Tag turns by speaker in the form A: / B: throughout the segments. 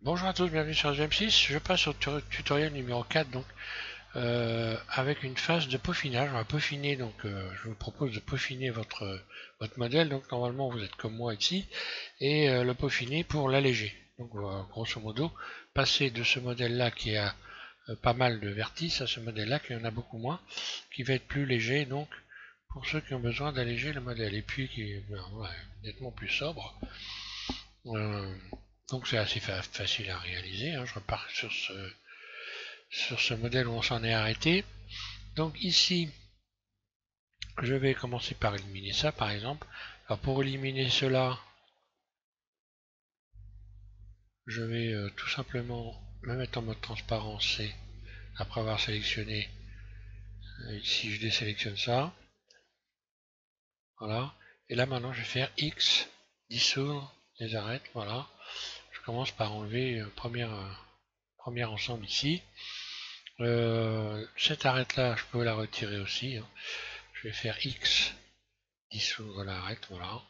A: Bonjour à tous, bienvenue sur GM6. Je passe au tutoriel numéro 4 donc avec une phase de peaufinage. On va peaufiner je vous propose de peaufiner votre modèle. Donc normalement vous êtes comme moi ici et le peaufiner pour l'alléger. Donc grosso modo passer de ce modèle là qui a pas mal de vertices à ce modèle là qui en a beaucoup moins, qui va être plus léger donc pour ceux qui ont besoin d'alléger le modèle et puis qui est nettement plus sobre. Euh, donc c'est assez facile à réaliser, hein. Je repars sur ce modèle où on s'en est arrêté. Donc ici, je vais commencer par éliminer ça par exemple. Alors pour éliminer cela, je vais tout simplement me mettre en mode transparence et après avoir sélectionné, ici je désélectionne ça. Voilà. Et là maintenant je vais faire X, dissoudre les arêtes. Voilà. Je commence par enlever premier ensemble ici. Cette arête là, je peux la retirer aussi, hein. Je vais faire X, dissoudre l'arête, voilà.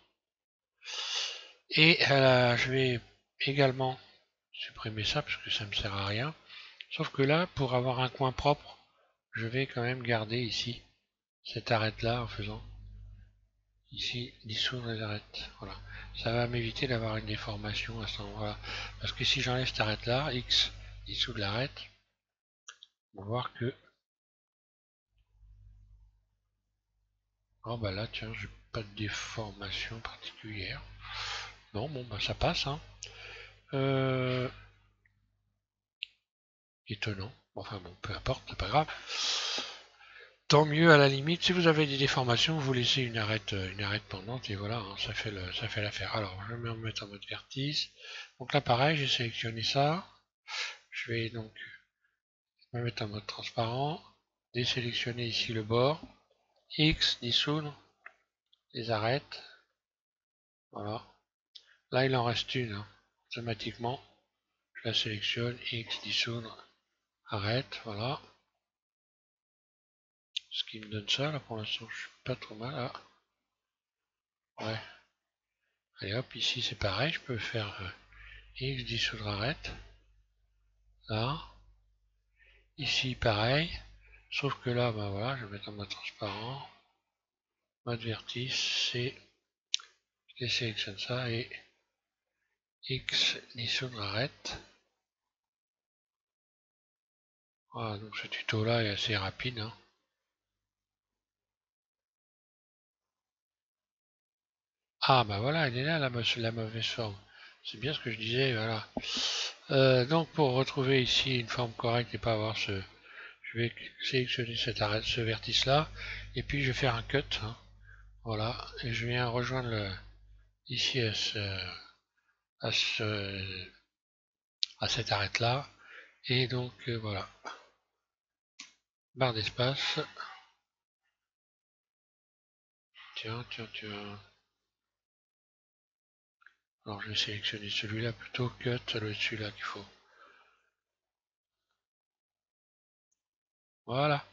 A: Et je vais également supprimer ça parce que ça ne me sert à rien. Sauf que là, pour avoir un coin propre, je vais quand même garder ici cette arête là en faisant ici dissoudre les arêtes. Voilà. Ça va m'éviter d'avoir une déformation à cet endroit-là. Parce que si j'enlève cette arête là, X, dissoudre l'arête, on va voir que oh bah là tiens, j'ai pas de déformation particulière. Non, bon bah ça passe, hein. Euh, Étonnant. Enfin bon, peu importe, c'est pas grave. Tant mieux à la limite. Si vous avez des déformations, vous laissez une arête pendante et voilà, hein, ça fait l'affaire. Alors, je vais me remettre en mode vertice. Donc là, pareil, j'ai sélectionné ça. Je vais donc me mettre en mode transparent, désélectionner ici le bord, X, dissoudre les arêtes. Voilà. Là, il en reste une, hein. Automatiquement. Je la sélectionne, X, dissoudre, arrête, voilà. Ce qui me donne ça, là pour l'instant je suis pas trop mal. Ah, ouais. Allez hop, ici c'est pareil, je peux faire X, dissoudre, arrête. Là. Ici pareil. Sauf que là, ben voilà, je vais mettre en mode transparent. Mode vertice, c'est, je sélectionne ça et X, dissoudre, arrête. Voilà, donc ce tuto là est assez rapide, hein. Ah bah voilà, elle est là la mauvaise forme. C'est bien ce que je disais, voilà. Donc pour retrouver ici une forme correcte et pas avoir je vais sélectionner cette arête, ce vertice là, et puis je vais faire un cut, hein. Voilà, et je viens rejoindre ici à, ce, à cette arête là, et donc voilà, barre d'espace, tiens, alors je vais sélectionner celui-là plutôt, cut, ça doit être celui-là qu'il faut. Voilà,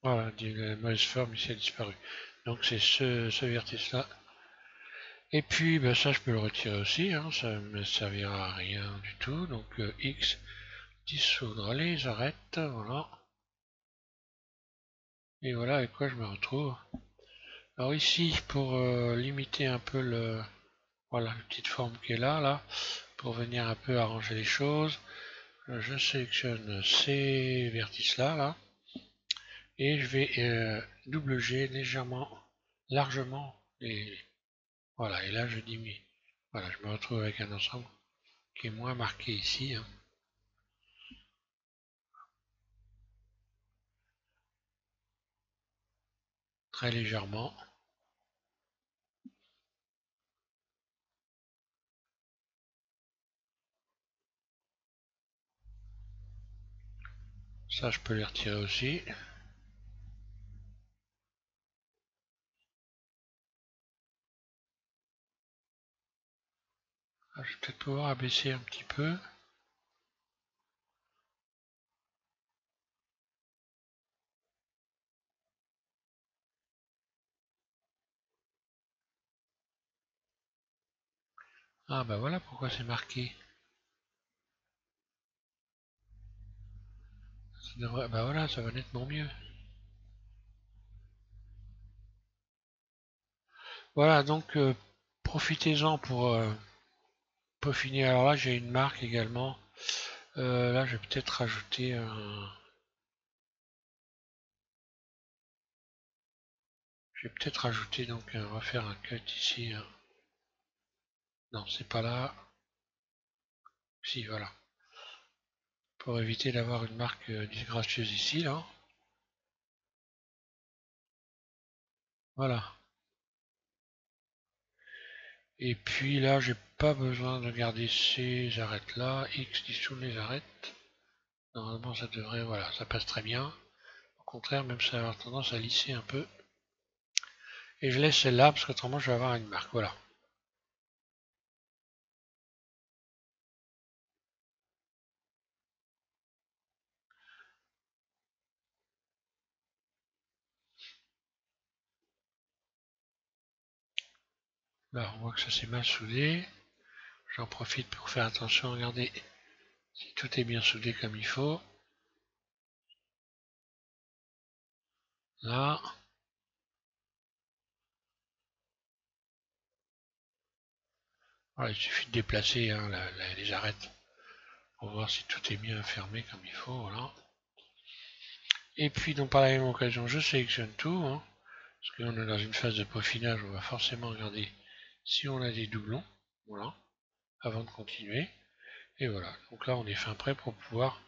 A: voilà, la mauvaise forme ici a disparu. Donc c'est ce vertice là. Et puis ben, ça je peux le retirer aussi, hein, ça ne me servira à rien du tout. Donc X, dissoudre les arêtes, voilà. Et voilà avec quoi je me retrouve. Alors ici, pour limiter un peu voilà, la petite forme qui est là, pour venir un peu arranger les choses, je sélectionne ces vertices-là, et je vais double G légèrement, largement, et voilà, et là je diminue. Voilà, je me retrouve avec un ensemble qui est moins marqué ici, hein. Très légèrement. Ça, je peux les retirer aussi. Ah, je vais peut-être pouvoir abaisser un petit peu. Ah bah voilà pourquoi c'est marqué. Bah voilà, ça va nettement mieux. Voilà, donc profitez-en pour peaufiner. Alors là, j'ai une marque également. Là, je vais peut-être rajouter un... Je vais peut-être rajouter, donc on va faire un cut ici, hein. Non, c'est pas là. Si, voilà. Pour éviter d'avoir une marque disgracieuse ici, là. Voilà. Et puis là, j'ai pas besoin de garder ces arêtes là. X dissout les arêtes. Normalement, ça devrait, voilà, ça passe très bien. Au contraire, même ça va avoir tendance à lisser un peu. Et je laisse celle-là parce qu'autrement, je vais avoir une marque. Voilà. Là, on voit que ça s'est mal soudé. J'en profite pour faire attention. Regardez si tout est bien soudé comme il faut. Là. Voilà, il suffit de déplacer hein, les arêtes pour voir si tout est bien fermé comme il faut. Voilà. Et puis, donc par la même occasion, je sélectionne tout. Hein, parce qu'on est dans une phase de peaufinage, on va forcément regarder si on a des doublons. Voilà. Avant de continuer. Et voilà. Donc là, on est fin prêt pour pouvoir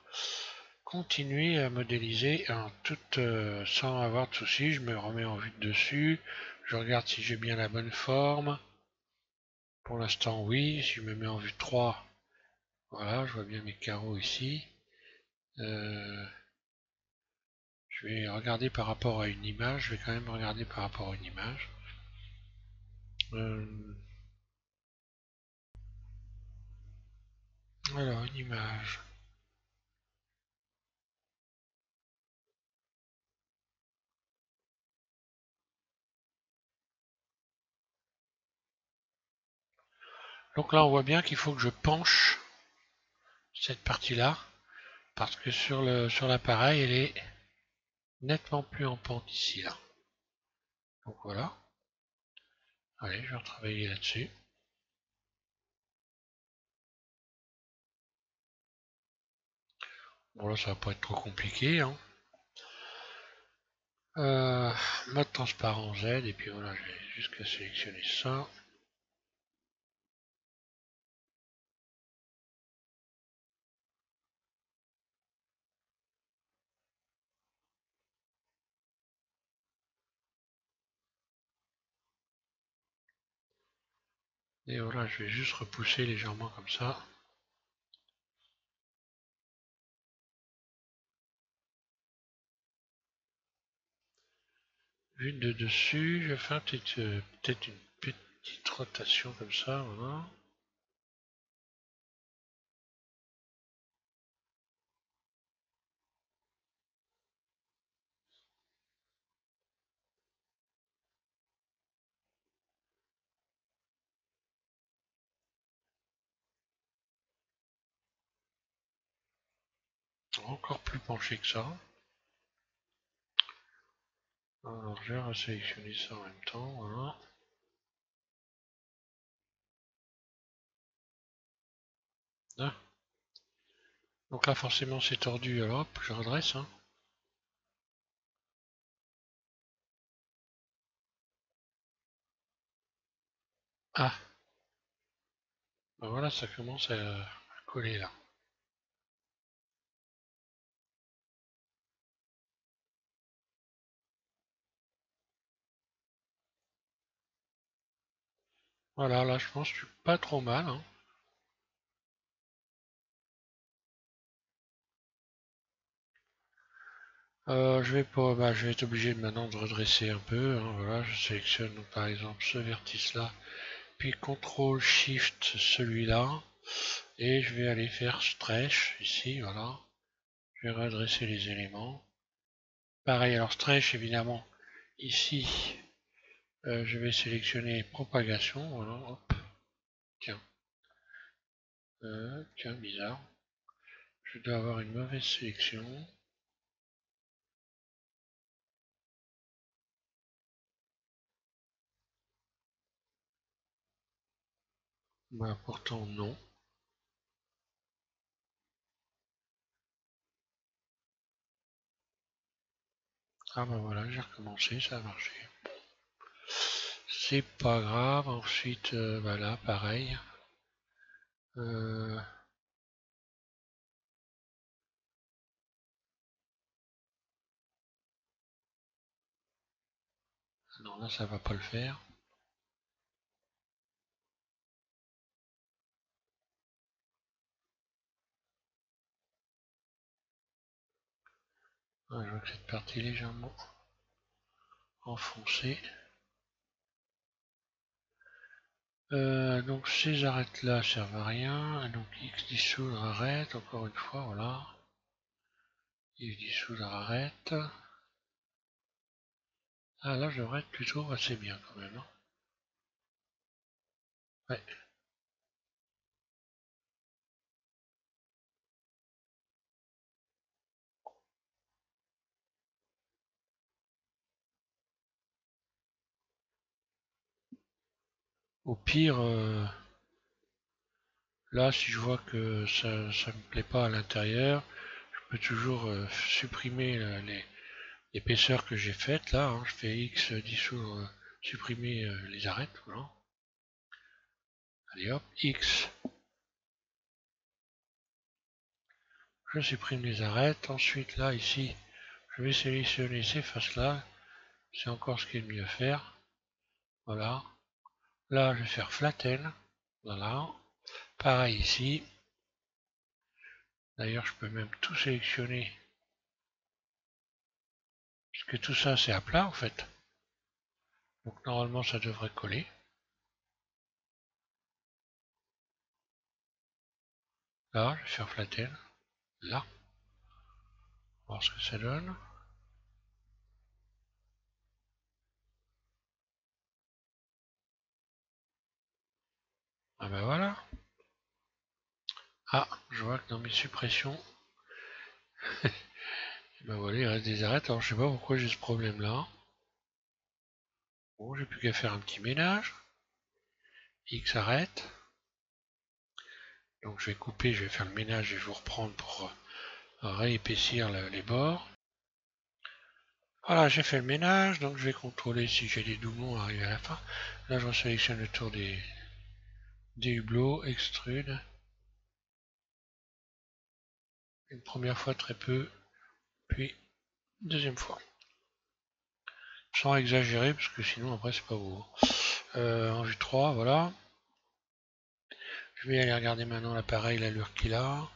A: continuer à modéliser en toute, sans avoir de soucis. Je me remets en vue de dessus. Je regarde si j'ai bien la bonne forme. Pour l'instant, oui. Si je me mets en vue 3, voilà, je vois bien mes carreaux ici. Euh, je vais regarder par rapport à une image. Je vais quand même regarder par rapport à une image. Euh, alors, une image. Donc là, on voit bien qu'il faut que je penche cette partie-là. Parce que sur l'appareil, elle est nettement plus en pente ici, là. Donc voilà. Allez, je vais retravailler là-dessus. Bon là, ça va pas être trop compliqué, hein. Euh, Mode transparent Z, et puis voilà, je vais jusqu'à sélectionner ça. Et voilà, je vais juste repousser légèrement comme ça. Vue de dessus, je vais faire peut-être une petite rotation comme ça, voilà. Encore plus penché que ça. Alors je vais resélectionner ça en même temps, voilà. Ah. Donc là forcément c'est tordu, alors hop, je redresse, hein. Ah, ben voilà, ça commence à coller là. Voilà, là je pense que je suis pas trop mal, hein. Je vais être obligé maintenant de redresser un peu, hein, voilà, je sélectionne donc, par exemple ce vertice là, puis CTRL SHIFT celui-là, et je vais aller faire Stretch ici, voilà. Je vais redresser les éléments. Pareil, alors Stretch évidemment, ici, je vais sélectionner propagation, voilà, hop, tiens. Tiens, bizarre. Je dois avoir une mauvaise sélection. Bah pourtant non. Ah bah voilà, j'ai recommencé, ça a marché. C'est pas grave, ensuite, bah là, pareil. Euh, non, là, ça va pas le faire. Ouais, je vois que cette partie est légèrement enfoncée. Donc ces arêtes là servent à rien. Donc X dissoudre arrête, encore une fois, voilà. X dissoudre arrête. Ah là je devrais être plutôt assez bien quand même, hein. Ouais. Au pire, là si je vois que ça me plaît pas à l'intérieur, je peux toujours supprimer l'épaisseur que j'ai faite là, hein. Je fais X dissoudre, supprimer les arêtes, voilà. Allez hop, X, je supprime les arêtes. Ensuite là ici, je vais sélectionner ces faces là, c'est encore ce qui est le mieux à faire. Voilà. Là, je vais faire flatten. Voilà. Pareil ici. D'ailleurs, je peux même tout sélectionner, puisque tout ça, c'est à plat, en fait. Donc, normalement, ça devrait coller. Là, je vais faire flatten. Là. Voir ce que ça donne. Ah ben voilà. Ah, je vois que dans mes suppressions, ben voilà, il reste des arêtes. Alors, je sais pas pourquoi j'ai ce problème-là. Bon, j'ai plus qu'à faire un petit ménage. X arrête. Donc, je vais couper, je vais faire le ménage et je vais vous reprendre pour réépaissir les bords. Voilà, j'ai fait le ménage, donc je vais contrôler si j'ai des doublons arrivés à la fin. Là, je resélectionne le tour des hublots, extrude. Une première fois très peu, puis deuxième fois. Sans exagérer, parce que sinon après c'est pas beau. En vue 3, voilà. Je vais aller regarder maintenant l'appareil, l'allure qu'il a.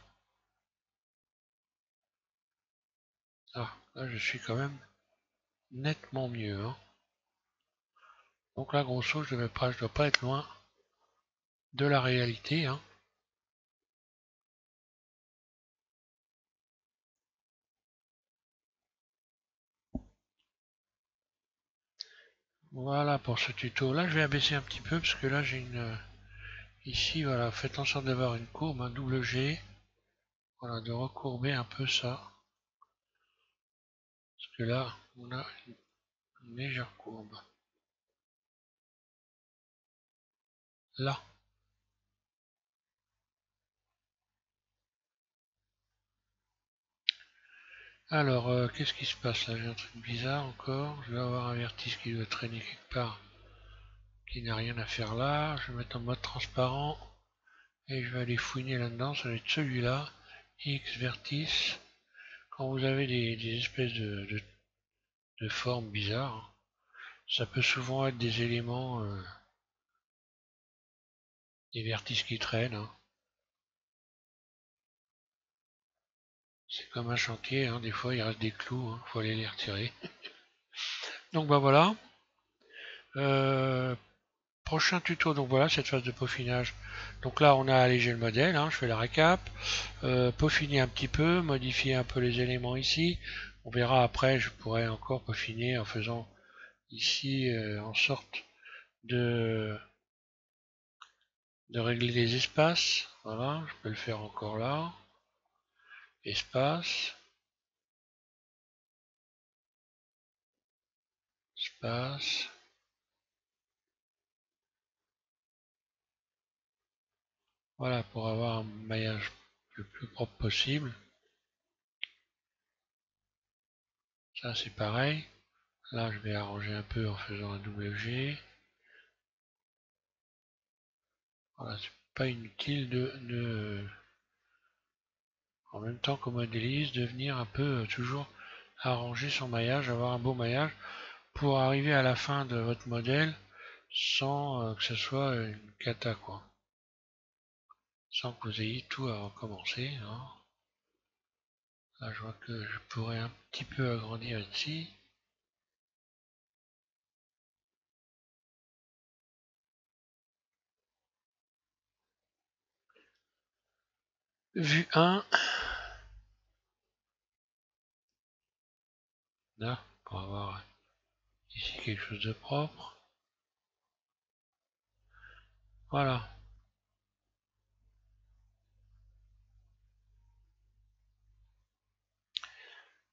A: Ah, là je suis quand même nettement mieux, hein. Donc là, grosso, je dois pas être loin de la réalité, hein. Voilà pour ce tuto. Là, je vais abaisser un petit peu parce que là, j'ai une... Ici, voilà, faites en sorte d'avoir une courbe, un double G. Voilà, de recourber un peu ça. Parce que là, on a une légère courbe. Là. Alors, qu'est-ce qui se passe là? J'ai un truc bizarre encore. Je vais avoir un vertice qui doit traîner quelque part, qui n'a rien à faire là. Je vais mettre en mode transparent. Et je vais aller fouiner là-dedans. Ça va être celui-là. X vertice. Quand vous avez des espèces de formes bizarres, hein, ça peut souvent être des éléments, des vertices qui traînent, hein. C'est comme un chantier, hein. Des fois il reste des clous, hein. Faut aller les retirer. Donc bah voilà. Euh, Prochain tuto, donc voilà cette phase de peaufinage. Donc là on a allégé le modèle, hein, je fais la récap, peaufiner un petit peu, modifier un peu les éléments ici. On verra après, je pourrais encore peaufiner en faisant ici en sorte de, de régler les espaces. Voilà, je peux le faire encore là. Espace. Espace. Voilà, pour avoir un maillage le plus propre possible. Ça c'est pareil. Là je vais arranger un peu en faisant un WG. Voilà, c'est pas inutile en même temps qu'on modélise, de venir un peu toujours arranger son maillage, avoir un beau maillage pour arriver à la fin de votre modèle sans que ce soit une cata quoi. Sans que vous ayez tout à recommencer. Hein. Là je vois que je pourrais un petit peu agrandir ici. Vue 1. Là, pour avoir ici quelque chose de propre. Voilà.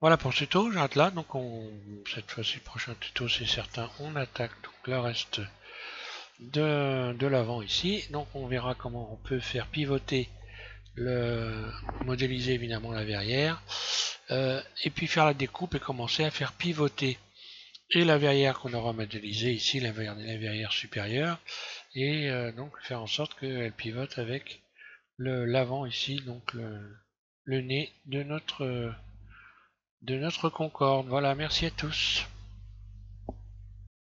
A: Voilà pour ce tuto, j'arrête là. Donc cette fois-ci, le prochain tuto, c'est certain, on attaque donc le reste de l'avant ici. Donc on verra comment on peut faire pivoter modéliser évidemment la verrière. Et puis faire la découpe et commencer à faire pivoter et la verrière qu'on aura modélisée ici, la verrière supérieure, et donc faire en sorte qu'elle pivote avec l'avant ici, donc le nez de notre Concorde. Voilà, merci à tous.